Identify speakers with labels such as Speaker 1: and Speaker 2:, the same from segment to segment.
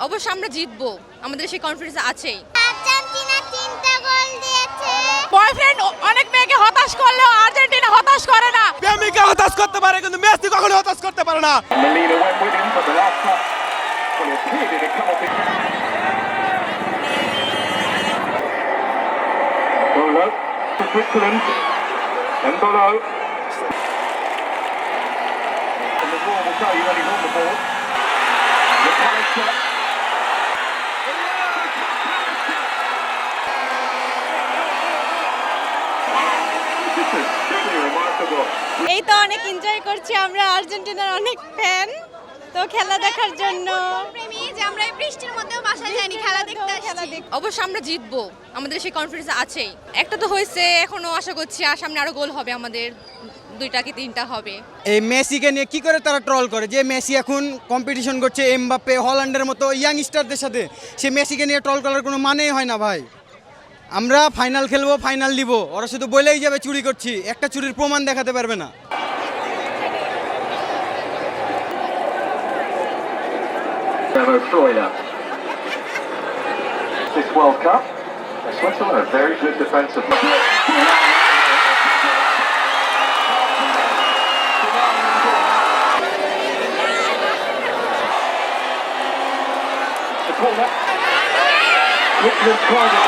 Speaker 1: অবশ্যই আমরা জিতবো, আমাদের সেই কনফিডেন্স আছেই।
Speaker 2: আর্জেন্টিনা 3টা গোল দিয়েছে।
Speaker 1: বয়ফ্রেন্ড অনেক মেয়েকে হতাশ করলেও আর্জেন্টিনা হতাশ করে না।
Speaker 3: প্রেমিকা হতাশ করতে পারে কিন্তু মেসি কখনো হতাশ করতে পারে না।
Speaker 4: Molina went with him, but the last touch, well, it appeared it had come off his... Embolo to Switzerland. Embolo. And the ball will tell you when he's on the ball. The character. This is truly remarkable.
Speaker 1: এই তো অনেক enjoy করছি, আমরা আর্জেন্টিনার অনেক fan, তো খেলা দেখার জন্য
Speaker 2: প্রেমী যে আমরা এই বৃষ্টির মধ্যেও বাসায় যাইনি, খেলা দেখতে আসছি।
Speaker 1: অবশ্যই আমরা জিতবো, আমাদের সেই কনফিডেন্স আছেই। একটা তো হয়েছে, এখনো আশা করছি আর সামনে আরো গোল হবে, আমাদের 2টা কি 3টা হবে।
Speaker 5: এই মেসিকে নিয়ে কি করে তারা ট্রল করে যে মেসি এখন কম্পিটিশন করছে এমবাপ্পে হল্যান্ডের মতো ইয়াং স্টারদের সাথে, সে মেসিকে নিয়ে ট্রল করার কোনো মানেই হয় না ভাই। আমরা ফাইনাল খেলবো, ফাইনাল দিব, ওরা শুধু বলেই যাবে চুরি করছি, একটা চুরির প্রমাণ দেখাতে পারবে না।
Speaker 4: Freuler. This World Cup, Switzerland are very good defensive. The corner. Switzerland tried it.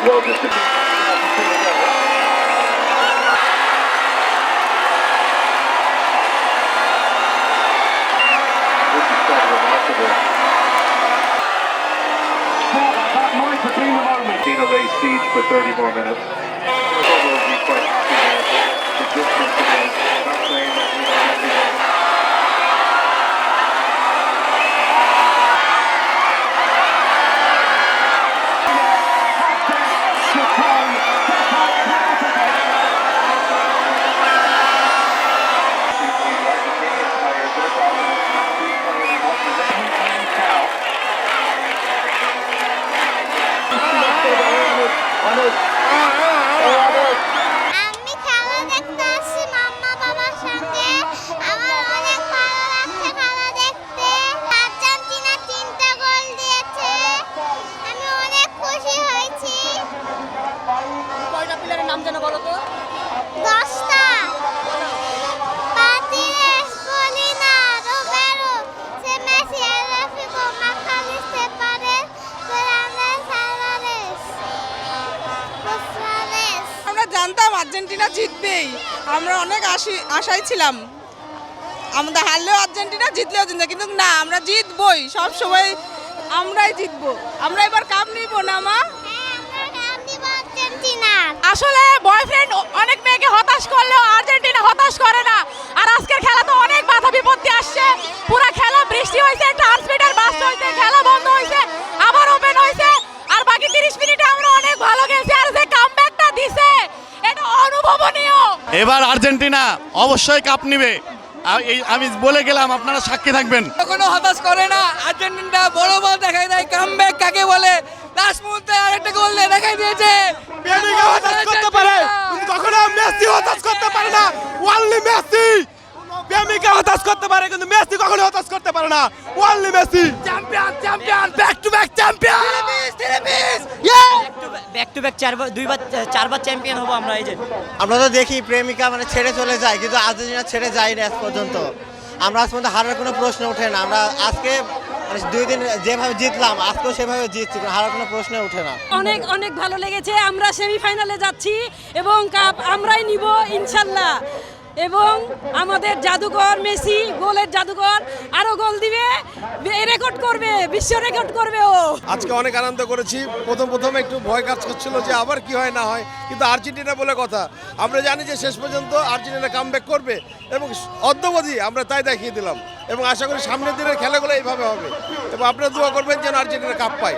Speaker 4: Well, just a... This is quite remarkable. That might have been the moment. Dino lays siege for 30 more minutes. Probably quite happy there. The distance again. Not saying that we don't have to...
Speaker 2: আমি খেলা দেখতে আসছি মাম্মা বাবার সঙ্গে। আমার অনেক ভালো লাগছে খেলা দেখতে। আর্জেন্টিনা 3টা গোল দিয়েছে, আমি অনেক খুশি হয়েছি।
Speaker 6: কয়টা প্লেয়ারের নাম যেন বলো তো?
Speaker 2: 10টা। Martinez, Molina, Romero, Messi, Rafico, McAllister, Paredes, Fernandes, Alvarez, González।
Speaker 7: আমরা জানতাম আর্জেন্টিনা জিতবেই, আমরা অনেক আশায় ছিলাম। আমাদের হারলেও আর্জেন্টিনা, জিতলেও আর্জেন্টিনা, কিন্তু না, আমরা জিতবই, সব সময় আমরাই জিতবো। আমরা এবার কাপ নিব না মা?
Speaker 1: আসলে বয়ফ্রেন্ড অনেক মেয়েকে হতাশ করলেও আর্জেন্টিনা হতাশ করে না। আর আজকের খেলা তো অনেক বাধা বিপত্তি আসছে, পুরো খেলা বৃষ্টি হয়েছে, ট্রান্সমিটার বাস্ট হয়েছে, খেলা বন্ধ হয়েছে, আবার ওপেন হয়েছে, আর বাকি 30 মিনিটে আমরা অনেক ভালো খেলছি। আর যে কামব্যাকটা দিছে এটা অনুভবনীয়।
Speaker 8: এবার আর্জেন্টিনা অবশ্যই কাপ নিবে, আমি বলে গেলাম, আপনারা সাক্ষী থাকবেন।
Speaker 7: কোনো হতাশ করে না, আর্জেন্টিনা বড় বল দেখাই দেয়, কামব্যাক কাকে বলে, লাস্ট মুহূর্তে আরেকটা গোল দিয়ে দেখাই দিয়েছে।
Speaker 3: প্রেমিকা হতাশ করতে পারে কিন্তু কখনো মেসি হতাশ করতে পারে না। Only Messi. প্রেমিকা হতাশ করতে পারে কিন্তু মেসি কখনো হতাশ করতে পারে না। Only Messi.
Speaker 7: Champion, champion, back to back champion.
Speaker 6: Back to back 4বার চ্যাম্পিয়ন হবো আমরা। এই যে
Speaker 5: আমরা তো দেখি প্রেমিকা মানে ছেড়ে চলে যায়, কিন্তু আর্জেন্টিনা ছেড়ে যায় না আজ পর্যন্ত। আমরা আজ পর্যন্ত হারার কোনো প্রশ্ন ওঠে না। আমরা আজকে মানে 2 দিন যেভাবে জিতলাম, আজকেও সেভাবে জিতছি, হারার কোনো প্রশ্ন ওঠে না।
Speaker 6: অনেক অনেক ভালো লেগেছে। আমরা সেমিফাইনালে যাচ্ছি এবং কাপ আমরাই নিব ইনশাল্লাহ। এবং আমাদের জাদুকর মেসি, গোলের জাদুকর, আরো গোল দিবে, রেকর্ড করবে, বিশ্ব রেকর্ড করবে ও।
Speaker 3: আজকে অনেক আনন্দ করেছি। প্রথম একটু ভয় কাজ করছিল যে আবার কি হয় না হয়, কিন্তু আর্জেন্টিনা বলে কথা, আমরা জানি যে শেষ পর্যন্ত আর্জেন্টিনা কামব্যাক করবে এবং অদ্যবধি আমরা তাই দেখিয়ে দিলাম। এবং আশা করি সামনের দিনের খেলাগুলো এইভাবে হবে এবং আপনারা দোয়া করবেন যেন আর্জেন্টিনা কাপ পায়।